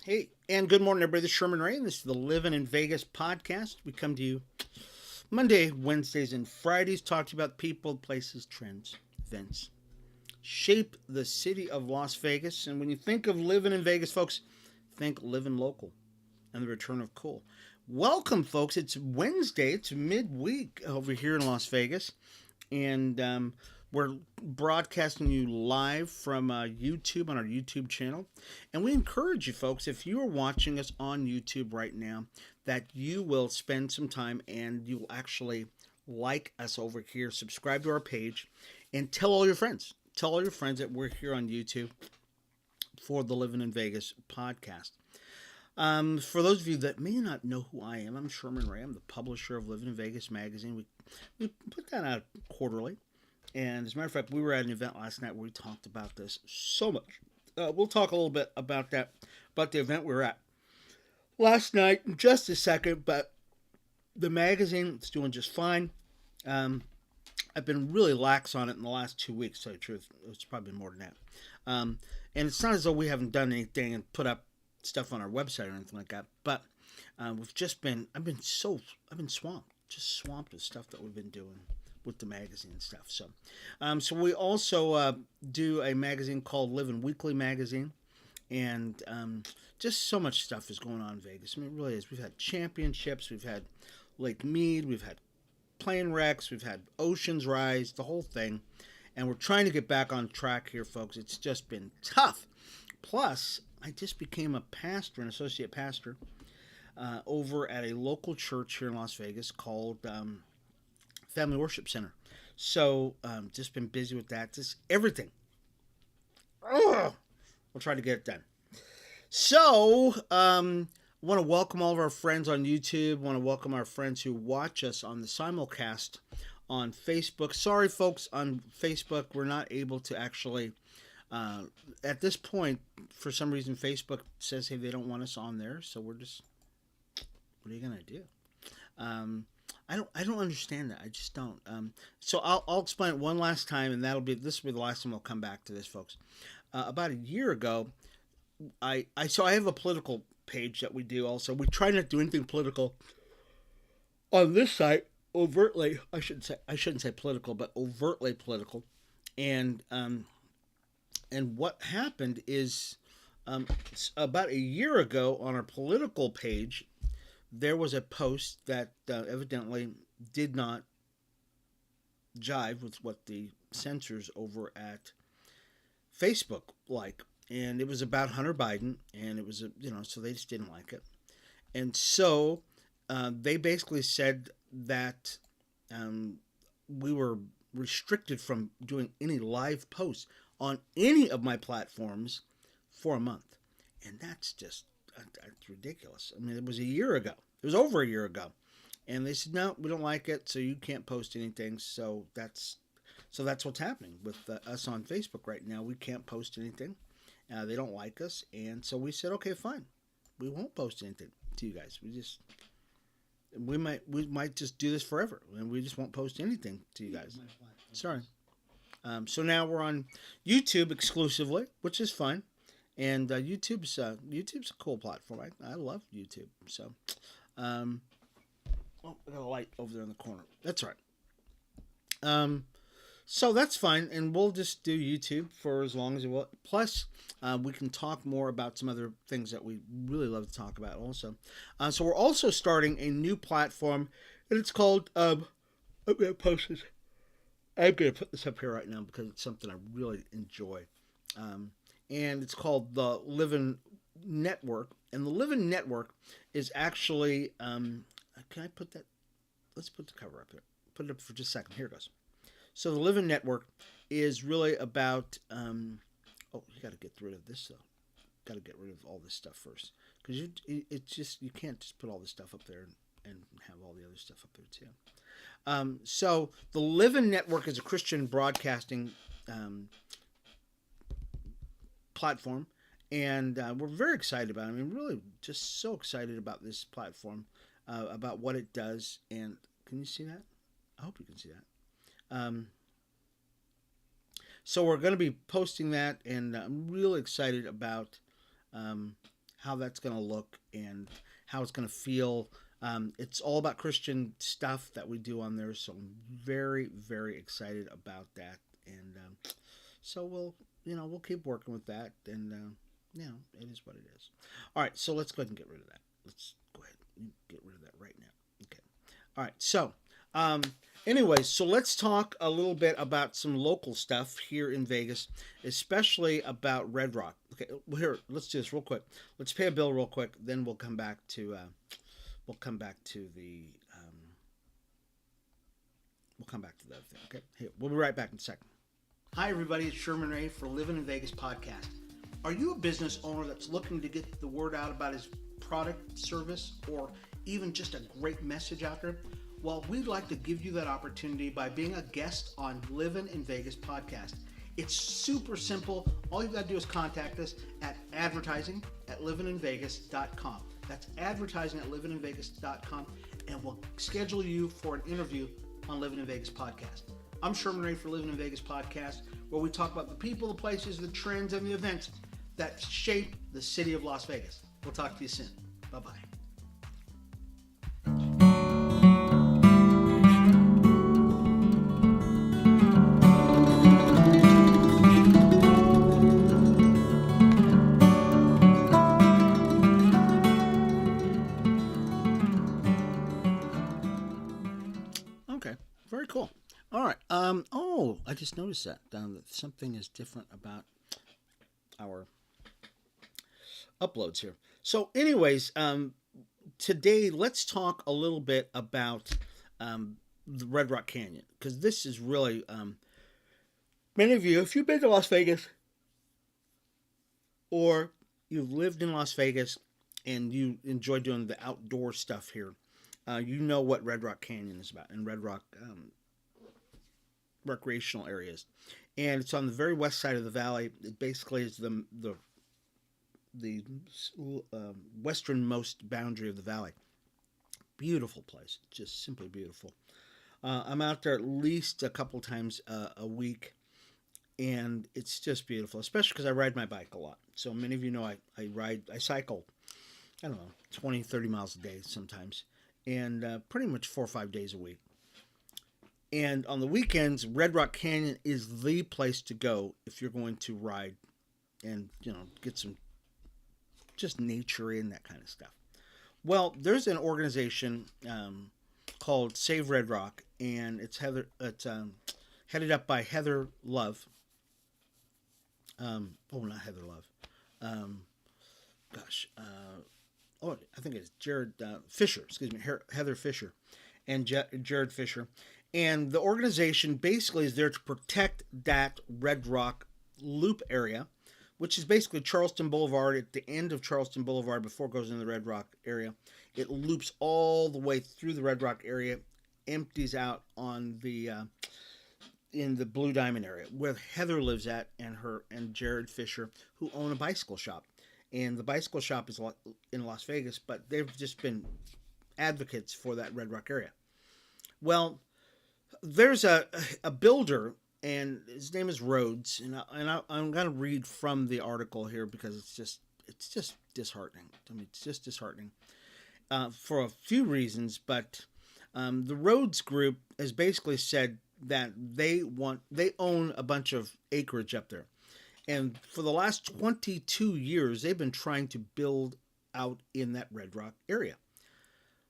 Hey, and good morning, everybody. This is Sherman Ray, and this is the Livin in Vegas podcast. We come to you Monday, Wednesdays, and Fridays, talk to you about people, places, trends, events, shape the city of Las Vegas. And when you think of living in Vegas, folks, think living local and the return of cool. Welcome, folks. It's Wednesday. It's midweek over here in Las Vegas, and we're broadcasting you live from YouTube on our YouTube channel. And we encourage you, folks, if you are watching us on YouTube right now, that you will spend some time and you will actually like us over here, subscribe to our page, and tell all your friends. Tell all your friends that we're here on YouTube for the Livin in Vegas podcast. For those of you that may not know who I am, I'm Sherman Ray. I'm the publisher of Livin in Vegas magazine. We put that out quarterly. And as a matter of fact, we were at an event last night where we talked about this so much. We'll talk a little bit about that, about the event we were at last night in just a second. But the magazine is doing just fine. I've been really lax on it in the last 2 weeks, to tell you the truth. It's probably more than that. And it's not as though we haven't done anything and put up stuff on our website or anything like that. But I've been swamped, just swamped with stuff that we've been doing with the magazine and stuff. So we also do a magazine called Livin Weekly Magazine, and just so much stuff is going on in Vegas. I mean, it really is. We've had championships, we've had Lake Mead, we've had plane wrecks, we've had Oceans Rise, the whole thing, and we're trying to get back on track here, folks. It's just been tough. Plus, I just became a pastor, an associate pastor, over at a local church here in Las Vegas called Family Worship Center. So just been busy with that. Just everything. Ugh. We'll try to get it done. So I want to welcome all of our friends on YouTube. I want to welcome our friends who watch us on the simulcast on Facebook. Sorry, folks, on Facebook, we're not able to actually, at this point, for some reason, Facebook says, hey, they don't want us on there. So we're just, what are you going to do? I don't understand that. I just don't. So I'll explain it one last time, and this will be the last time we'll come back to this, folks. About a year ago, I have a political page that we do. Also, we try not to do anything political on this site overtly. I shouldn't say political, but overtly political. And what happened is, about a year ago on our political page, there was a post that evidently did not jive with what the censors over at Facebook like. And it was about Hunter Biden, and it was, so they just didn't like it. And so they basically said that we were restricted from doing any live posts on any of my platforms for a month. And that's ridiculous. I mean, it was a year ago. It was over a year ago. And they said, no, we don't like it, so you can't post anything. So that's what's happening with us on Facebook right now. We can't post anything. They don't like us. And so we said, okay, fine. We won't post anything to you guys. We might just do this forever. And we just won't post anything to you guys. Sorry. So now we're on YouTube exclusively, which is fine. And YouTube's a cool platform. I love YouTube. So, I got a light over there in the corner. That's all right. So that's fine, and we'll just do YouTube for as long as it will. Plus, we can talk more about some other things that we really love to talk about also. So we're also starting a new platform, and it's called, I'm going to post this. I'm going to put this up here right now because it's something I really enjoy. And it's called the Livin Network. And the Livin Network is actually, can I put that? Let's put the cover up here. Put it up for just a second. Here it goes. So the Livin Network is really about, you got to get rid of this though. Got to get rid of all this stuff first. Because you can't just put all this stuff up there and have all the other stuff up there too. So the Livin Network is a Christian broadcasting platform, and we're very excited about it. I mean, really just so excited about this platform, about what it does. And can you see that? I hope you can see that. So we're going to be posting that, and I'm really excited about how that's going to look and how it's going to feel. It's all about Christian stuff that we do on there, so I'm very, very excited about that. And so we'll keep working with that, and it is what it is. All right, so let's go ahead and get rid of that. Let's go ahead and get rid of that right now. Okay. All right, so anyways, so let's talk a little bit about some local stuff here in Vegas, especially about Red Rock. Okay, well, here, let's do this real quick. Let's pay a bill real quick, then we'll come back to the other thing. Okay, here, we'll be right back in a second. Hi, everybody. It's Sherman Ray for Livin in Vegas podcast. Are you a business owner that's looking to get the word out about his product, service, or even just a great message out there? Well, we'd like to give you that opportunity by being a guest on Livin in Vegas podcast. It's super simple. All you got to do is contact us at advertising@livininvegas.com. That's advertising@livininvegas.com, and we'll schedule you for an interview on Livin in Vegas podcast. I'm Sherman Ray for Livin in Vegas podcast, where we talk about the people, the places, the trends, and the events that shape the city of Las Vegas. We'll talk to you soon. Bye-bye. Okay, very cool. All right. I just noticed that something is different about our uploads here. So, anyways, today let's talk a little bit about the Red Rock Canyon, because this is really many of you, if you've been to Las Vegas or you've lived in Las Vegas and you enjoy doing the outdoor stuff here, you know what Red Rock Canyon is about, and Red Rock recreational areas. And it's on the very west side of the valley. It basically is the westernmost boundary of the valley. Beautiful place, just simply beautiful. I'm out there at least a couple times a week, and it's just beautiful, especially because I ride my bike a lot. So many of you know I cycle, I don't know, 20, 30 miles a day sometimes, and pretty much 4 or 5 days a week. And on the weekends, Red Rock Canyon is the place to go if you're going to ride and, get some just nature and that kind of stuff. Well, there's an organization called Save Red Rock, and it's headed up by Heather Love. Not Heather Love. I think it's Jared Fisher. Excuse me, Heather Fisher, and Jared Fisher. And the organization basically is there to protect that Red Rock Loop area, which is basically Charleston Boulevard. At the end of Charleston Boulevard, before it goes into the Red Rock area, it loops all the way through the Red Rock area, empties out on the in the Blue Diamond area where Heather lives at, and Jared Fisher, who own a bicycle shop. And the bicycle shop is in Las Vegas, but they've just been advocates for that Red Rock area. Well, there's a builder, and his name is Rhodes, and I'm going to read from the article here because it's just disheartening. I mean, it's just disheartening for a few reasons, but the Rhodes Group has basically said that they own a bunch of acreage up there, and for the last 22 years they've been trying to build out in that Red Rock area.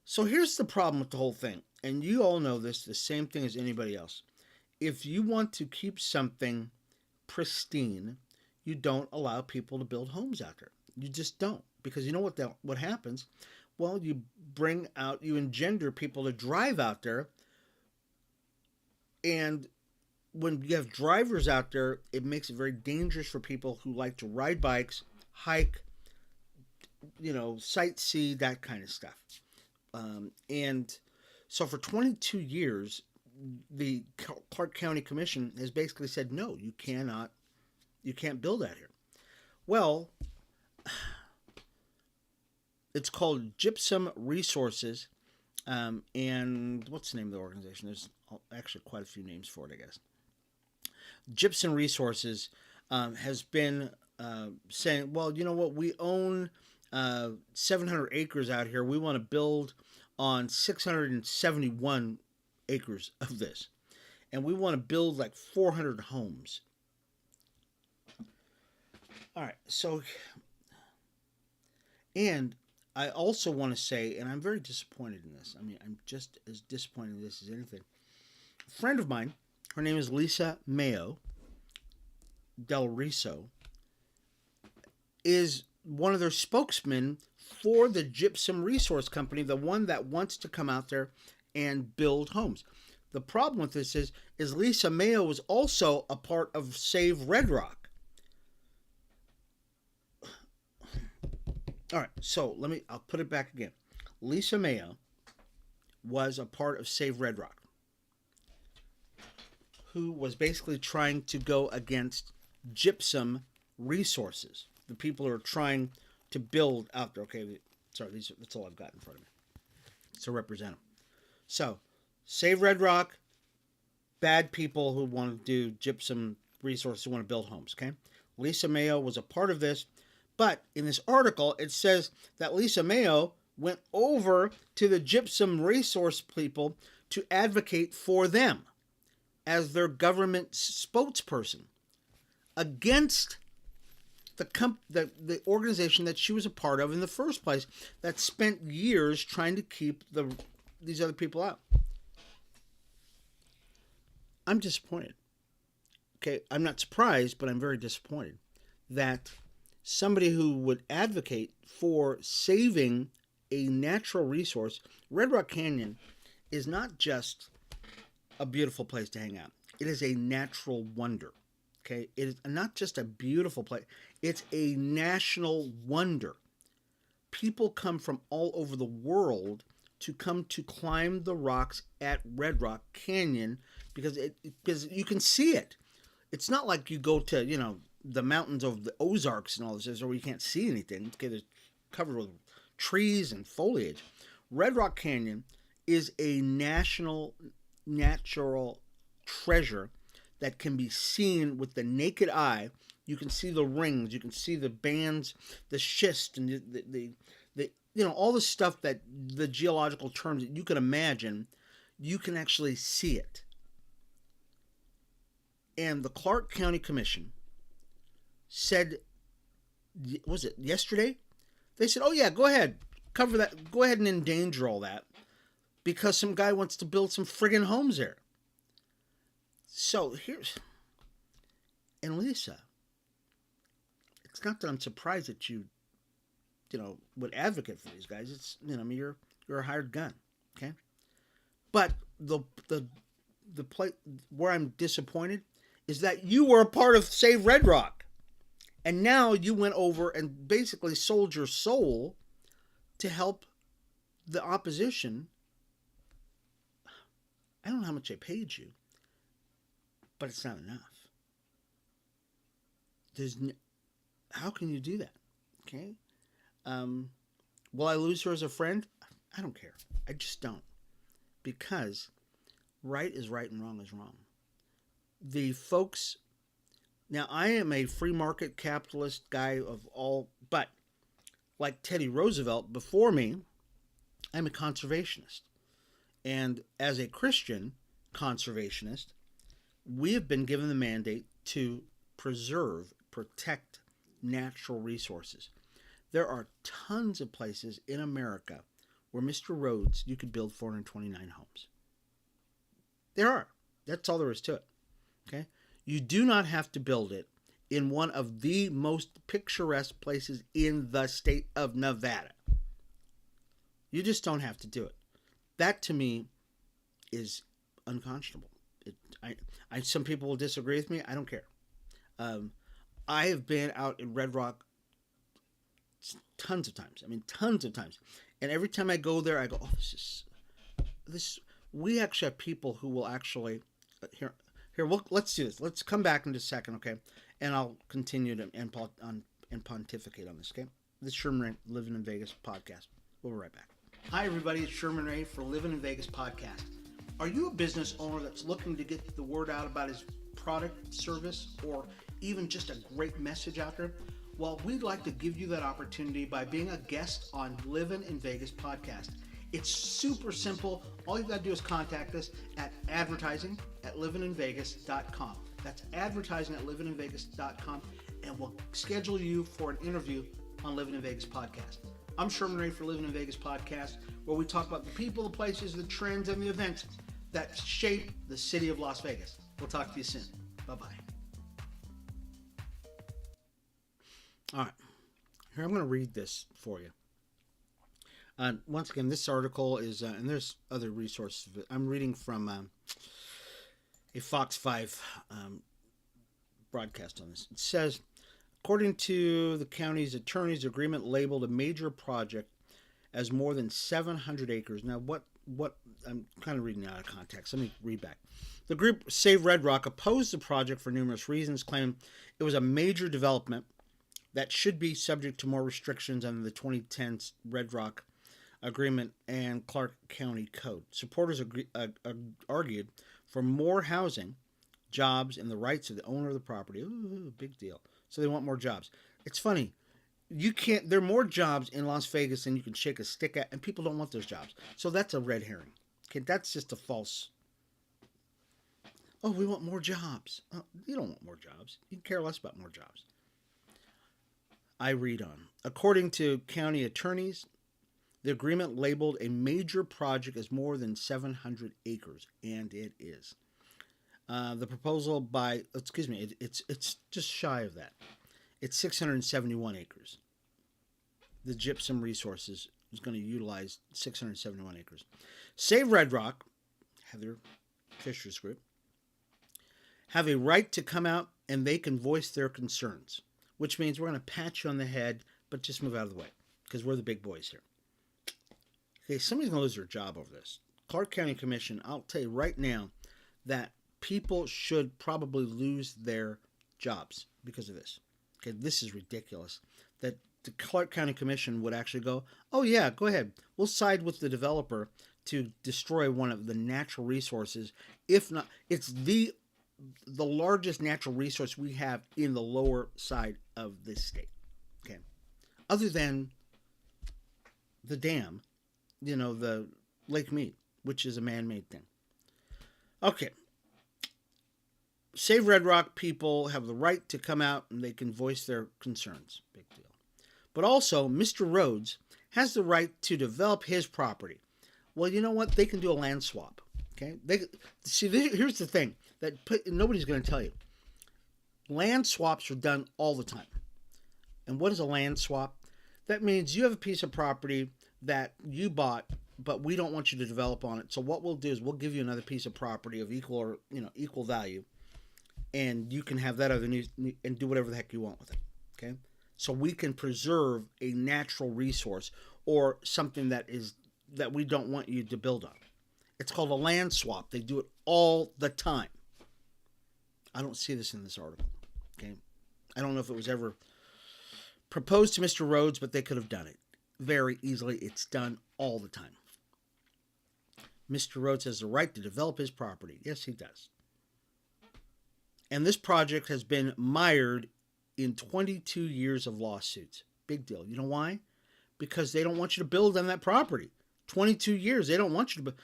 So here's the problem with the whole thing, and you all know this, the same thing as anybody else. If you want to keep something pristine, you don't allow people to build homes out there. You just don't, because you know what happens? Well, you engender people to drive out there, and when you have drivers out there, it makes it very dangerous for people who like to ride bikes, hike, sightsee, that kind of stuff. And so for 22 years, the Clark County Commission has basically said, no, you can't build out here. Well, it's called Gypsum Resources, and what's the name of the organization? There's actually quite a few names for it, I guess. Gypsum Resources has been saying, well, you know what, we own 700 acres out here. We want to build on 671 acres of this. And we want to build like 400 homes. All right, so, and I also want to say, and I'm very disappointed in this. I mean, I'm just as disappointed in this as anything. A friend of mine, her name is Lisa Mayo Del Riso, is one of their spokesmen for the Gypsum Resource Company, the one that wants to come out there and build homes. The problem with this is Lisa Mayo was also a part of Save Red Rock. All right, so I'll put it back again. Lisa Mayo was a part of Save Red Rock, who was basically trying to go against Gypsum Resources, the people who are trying to build out there. Okay, sorry, that's all I've got in front of me. So represent them. So, Save Red Rock, bad people who want to do Gypsum Resources, who want to build homes, okay? Lisa Mayo was a part of this, but in this article, it says that Lisa Mayo went over to the Gypsum Resource people to advocate for them as their government spokesperson against the organization that she was a part of in the first place, that spent years trying to keep these other people out. I'm disappointed. Okay, I'm not surprised, but I'm very disappointed that somebody who would advocate for saving a natural resource. Red Rock Canyon is not just a beautiful place to hang out. It is a natural wonder. Okay, it is not just a beautiful place. It's a national wonder. People come from all over the world to come to climb the rocks at Red Rock Canyon because you can see it. It's not like you go to, the mountains of the Ozarks and all this, where you can't see anything. Okay, they're covered with trees and foliage. Red Rock Canyon is a national natural treasure that can be seen with the naked eye. You can see the rings, you can see the bands, the schist, and the all the stuff that the geological terms that you can imagine. You can actually see it. And the Clark County Commission said, was it yesterday? They said, oh yeah, go ahead, cover that, go ahead and endanger all that because some guy wants to build some friggin' homes there. So and Lisa, it's not that I'm surprised that you would advocate for these guys. It's, you're a hired gun, okay? But the place where I'm disappointed is that you were a part of Save Red Rock. And now you went over and basically sold your soul to help the opposition. I don't know how much they paid you, but it's not enough. How can you do that? Okay. Will I lose her as a friend? I don't care. I just don't. Because right is right and wrong is wrong. The folks... Now, I am a free market capitalist guy but like Teddy Roosevelt before me, I'm a conservationist. And as a Christian conservationist, we have been given the mandate to protect natural resources. There are tons of places in America where, Mr. Rhodes, you could build 429 homes. There are. That's all there is to it. Okay? You do not have to build it in one of the most picturesque places in the state of Nevada. You just don't have to do it. That, to me, is unconscionable. Some people will disagree with me. I don't care. I have been out in Red Rock tons of times. Tons of times. And every time I go there, I go, oh, this. We actually have people who will actually, here, let's do this. Let's come back in just a second, okay? And I'll continue to and pontificate on this, okay? This is Sherman Ray, Livin in Vegas podcast. We'll be right back. Hi, everybody. It's Sherman Ray for Livin in Vegas podcast. Are you a business owner that's looking to get the word out about his product, service, or even just a great message out there? Well, we'd like to give you that opportunity by being a guest on Livin in Vegas podcast. It's super simple. All you've got to do is contact us at advertising at livininvegas.com. That's advertising at livininvegas.com, and we'll schedule you for an interview on Livin in Vegas podcast. I'm Sherman Ray for Livin in Vegas podcast, where we talk about the people, the places, the trends, and the events that shape the city of Las Vegas. We'll talk to you soon. Bye-bye. All right, here I'm going to read this for you. Once again, this article is, and there's other resources. I'm reading from a Fox 5 broadcast on this. It says, according to the county's attorney's agreement, labeled a major project as more than 700 acres. Now, what I'm kind of reading out of context. Let me read back. The group Save Red Rock opposed the project for numerous reasons, claiming it was a major development that should be subject to more restrictions under the 2010 Red Rock Agreement and Clark County Code. Supporters argued for more housing, jobs, and the rights of the owner of the property. Ooh, big deal. So they want more jobs. It's funny. There are more jobs in Las Vegas than you can shake a stick at, and people don't want those jobs. So that's a red herring. Okay, that's just a false. Oh, we want more jobs. Oh, you don't want more jobs. You care less about more jobs. I read on. According to county attorneys, the agreement labeled a major project as more than 700 acres, and it is. The proposal it's just shy of that. It's 671 acres. The Gypsum Resources is going to utilize 671 acres. Save Red Rock, Heather Fisher's group, have a right to come out and they can voice their concerns, which means we're going to pat you on the head, but just move out of the way because we're the big boys here. Okay, somebody's going to lose their job over this. Clark County Commission, I'll tell you right now that people should probably lose their jobs because of this. Okay, this is ridiculous. That the Clark County Commission would actually go, oh yeah, go ahead. We'll side with the developer to destroy one of the natural resources. If not, it's the largest natural resource we have in the lower side of this state. Okay, other than the dam, the Lake Mead, which is a man-made thing. Okay. Save Red Rock people have the right to come out and they can voice their concerns. Big deal. But also, Mr. Rhodes has the right to develop his property. Well, you know what? They can do a land swap. Okay. Here's the thing that nobody's going to tell you. Land swaps are done all the time. And what is a land swap? That means you have a piece of property that you bought, but we don't want you to develop on it. So what we'll do is we'll give you another piece of property of equal value, and you can have that other and do whatever the heck you want with it. Okay, so we can preserve a natural resource or something that we don't want you to build on. It's called a land swap. They do it all the time. I don't see this in this article. Okay, I don't know if it was ever proposed to Mr. Rhodes, but they could have done it very easily. It's done all the time. Mr. Rhodes has the right to develop his property. Yes, he does. And this project has been mired in 22 years of lawsuits. Big deal. You know why? Because they don't want you to build on that property. 22 years. They don't want you to build.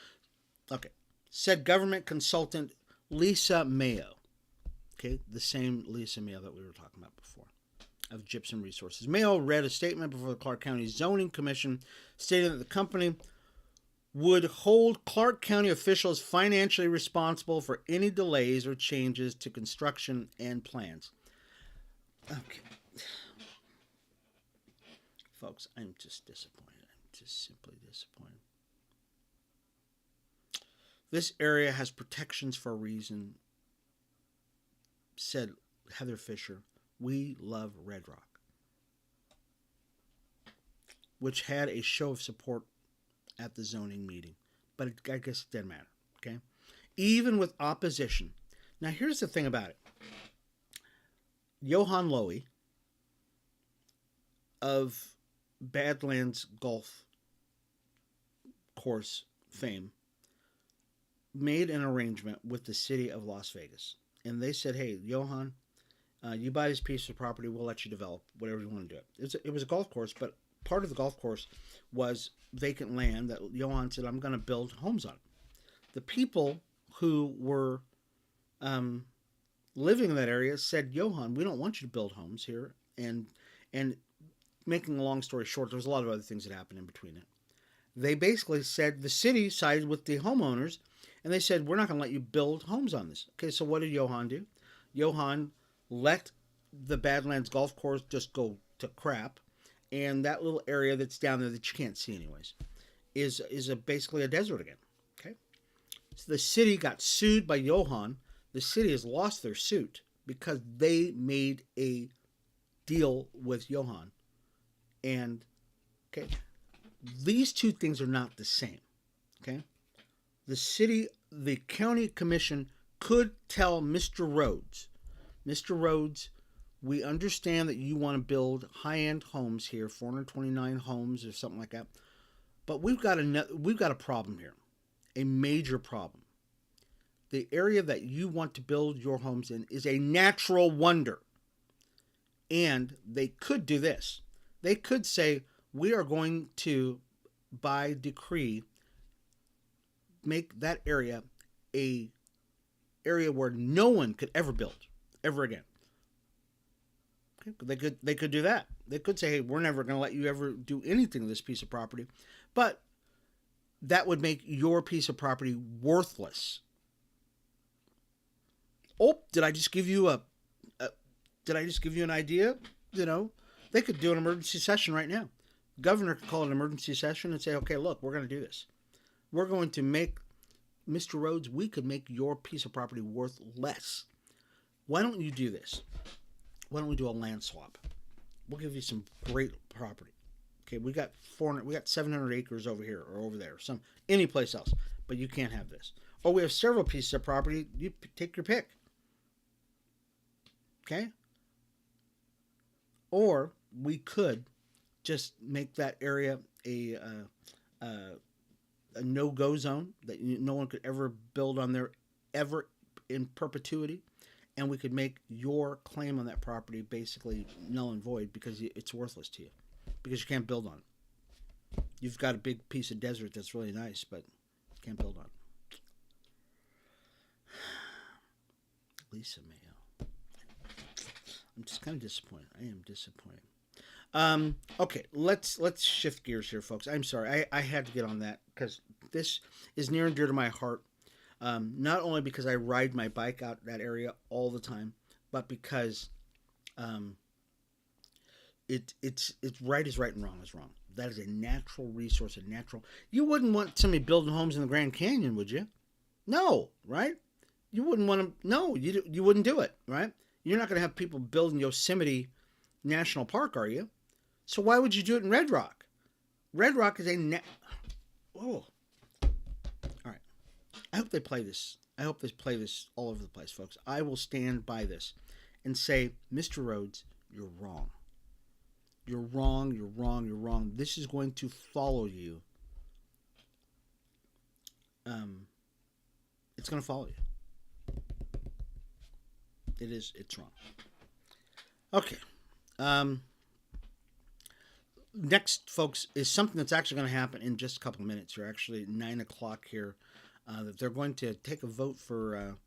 Okay. Said government consultant Lisa Mayo. Okay. The same Lisa Mayo that we were talking about before, of Gypsum Resources. Mayo read a statement before the Clark County Zoning Commission stating that the company would hold Clark County officials financially responsible for any delays or changes to construction and plans. Okay. Folks, I'm just disappointed. I'm just simply disappointed. This area has protections for a reason, said Heather Fisher. We love Red Rock, which had a show of support at the zoning meeting. But I guess it didn't matter, okay? Even with opposition. Now, here's the thing about it. Johan Lowy of Badlands Golf Course fame made an arrangement with the city of Las Vegas. And they said, hey, Johan, You buy this piece of property, we'll let you develop whatever you want to do. It was a golf course, but part of the golf course was vacant land that Johann said, I'm going to build homes on. The people who were living in that area said, Johann, we don't want you to build homes here. And making a long story short, there was a lot of other things that happened in between it. They basically said the city sided with the homeowners, and they said, we're not going to let you build homes on this. Okay, so what did Johann do? Johann let the Badlands golf course just go to crap, and that little area that's down there that you can't see anyways is basically a desert again. Okay, so the city got sued by Johann. The city has lost their suit because they made a deal with Johann. And okay, these two things are not the same. Okay, the county commission could tell Mr. Rhodes, we understand that you want to build high-end homes here, 429 homes or something like that, but we've got a problem here, a major problem. The area that you want to build your homes in is a natural wonder. And they could do this. They could say, we are going to, by decree, make that area a area where no one could ever build, ever again. Okay? They could do that. They could say, hey, we're never going to let you ever do anything to this piece of property. But that would make your piece of property worthless. Oh, did I just give you an idea? You know, they could do an emergency session right now. The governor could call an emergency session and say, okay, look, we're going to do this. We're going to make, Mr. Rhodes, we could make your piece of property worth less. Why don't you do this? Why don't we do a land swap? We'll give you some great property. Okay, we got 700 acres over here or over there, any place else, but you can't have this. Or we have several pieces of property. You take your pick. Okay? Or we could just make that area a no-go zone that no one could ever build on there ever in perpetuity, and we could make your claim on that property basically null and void because it's worthless to you, because you can't build on it. You've got a big piece of desert that's really nice, but you can't build on it. Lisa Mayo. I'm just kind of disappointed. I am disappointed. Okay, let's shift gears here, folks. I'm sorry. I had to get on that because this is near and dear to my heart. Not only because I ride my bike out that area all the time, but because it's right is right and wrong is wrong. That is a natural resource, You wouldn't want somebody building homes in the Grand Canyon, would you? No, right? You wouldn't want to. No, you wouldn't do it, right? You're not going to have people building Yosemite National Park, are you? So why would you do it in Red Rock? Red Rock is oh. All right. I hope they play this. I hope they play this all over the place, folks. I will stand by this and say, Mr. Rhodes, you're wrong. You're wrong, you're wrong, you're wrong. This is going to follow you. It's going to follow you. It's wrong. Okay. Next, folks, is something that's actually going to happen in just a couple of minutes. You're actually at 9 o'clock here. That they're going to take a vote for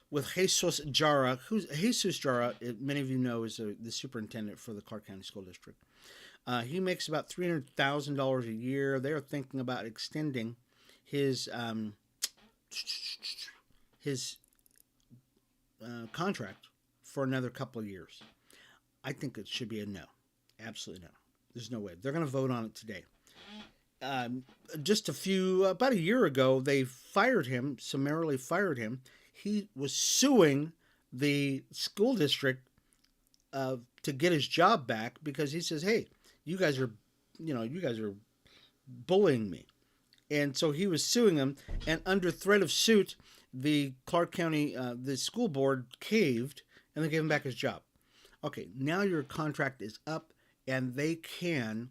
with Jesus Jara. Who's Jesus Jara? Many of you know is the superintendent for the Clark County School District. He makes about $300,000 a year. They're thinking about extending his contract for another couple of years. I think it should be a no. Absolutely no. There's no way. They're going to vote on it today. About a year ago, they summarily fired him. He was suing the school district to get his job back because he says, hey, you guys are bullying me. And so he was suing them, and under threat of suit, the Clark County, the school board caved, and they gave him back his job. Okay, now your contract is up, and they can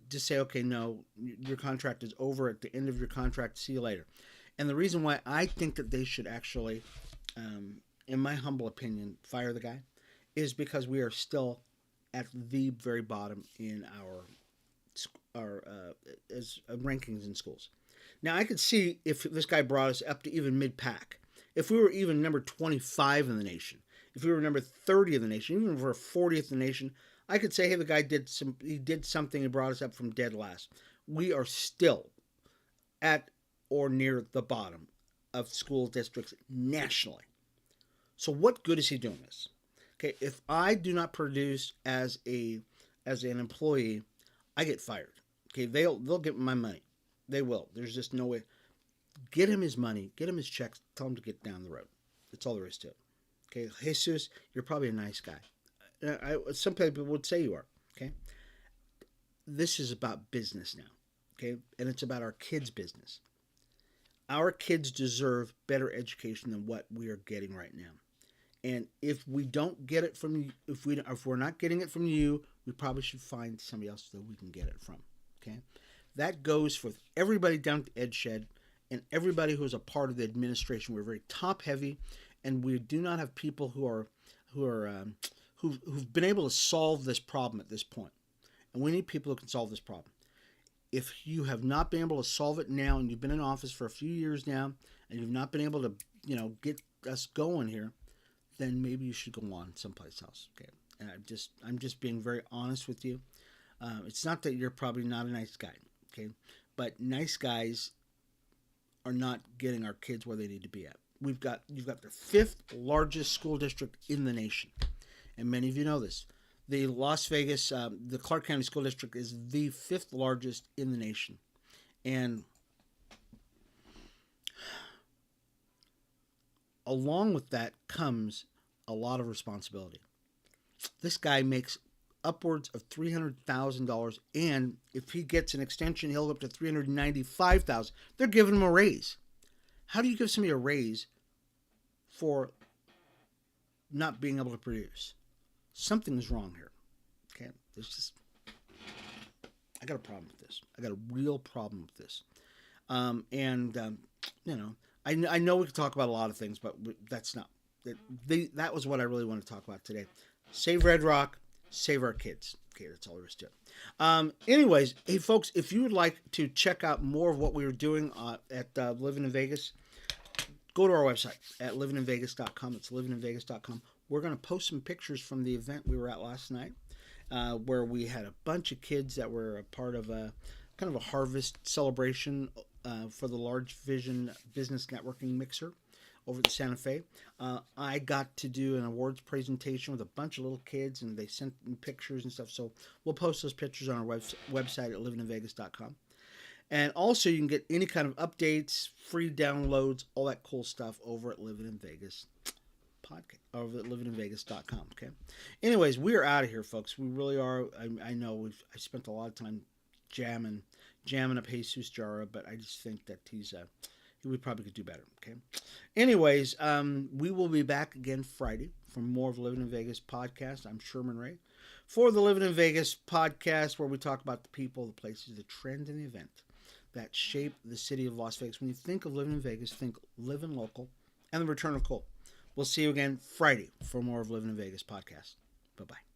just say, okay, no, your contract is over at the end of your contract. See you later. And the reason why I think that they should actually, in my humble opinion, fire the guy is because we are still at the very bottom in our as rankings in schools. Now I could see if this guy brought us up to even mid pack. If we were even number 25 in the nation, if we were number 30 in the nation, even if we were 40th in the nation, I could say, hey, the guy did something and brought us up from dead last. We are still at or near the bottom of school districts nationally. So what good is he doing this? Okay, if I do not produce as an employee, I get fired. Okay, they'll get my money. They will. There's just no way. Get him his money. Get him his checks. Tell him to get down the road. That's all there is to it. Okay, Jesus, you're probably a nice guy. Some people would say you are. Okay, this is about business now. Okay, and it's about our kids' business. Our kids deserve better education than what we are getting right now. And if we don't get it from you, if we're not getting it from you, we probably should find somebody else that we can get it from. Okay, that goes for everybody down at the Ed Shed and everybody who is a part of the administration. We're very top heavy, and we do not have people who've been able to solve this problem at this point. And we need people who can solve this problem. If you have not been able to solve it now, and you've been in office for a few years now, and you've not been able to, get us going here, then maybe you should go on someplace else. Okay, and I'm just being very honest with you. It's not that you're probably not a nice guy. Okay, but nice guys are not getting our kids where they need to be at. You've got the fifth largest school district in the nation, and many of you know this. The Las Vegas, the Clark County School District is the fifth largest in the nation. And along with that comes a lot of responsibility. This guy makes upwards of $300,000, and if he gets an extension, he'll go up to $395,000. They're giving him a raise. How do you give somebody a raise for not being able to produce? Something's wrong here. Okay, I got a problem with this. I got a real problem with this. I know we could talk about a lot of things, but that's not. That was what I really want to talk about today. Save Red Rock, save our kids. Okay, that's all there is to it. Anyways, hey folks, if you would like to check out more of what we were doing at Livin in Vegas, go to our website at lovininvegas.com. It's lovininvegas.com. We're going to post some pictures from the event we were at last night, where we had a bunch of kids that were a part of a kind of a harvest celebration for the Large Vision Business Networking Mixer over at Santa Fe. I got to do an awards presentation with a bunch of little kids, and they sent me pictures and stuff. So we'll post those pictures on our website at lovininvegas.com. And also, you can get any kind of updates, free downloads, all that cool stuff over at Livin in Vegas podcast, over at lovininvegas.com. Okay. Anyways, we are out of here, folks. We really are. I know I spent a lot of time jamming up Jesus Jara, but I just think that we probably could do better. Okay. Anyways, we will be back again Friday for more of Livin in Vegas podcast. I'm Sherman Ray for the Livin in Vegas podcast, where we talk about the people, the places, the trends, and the event that shape the city of Las Vegas. When you think of Livin in Vegas, think living local and the return of cool. We'll see you again Friday for more of Livin in Vegas podcast. Bye-bye.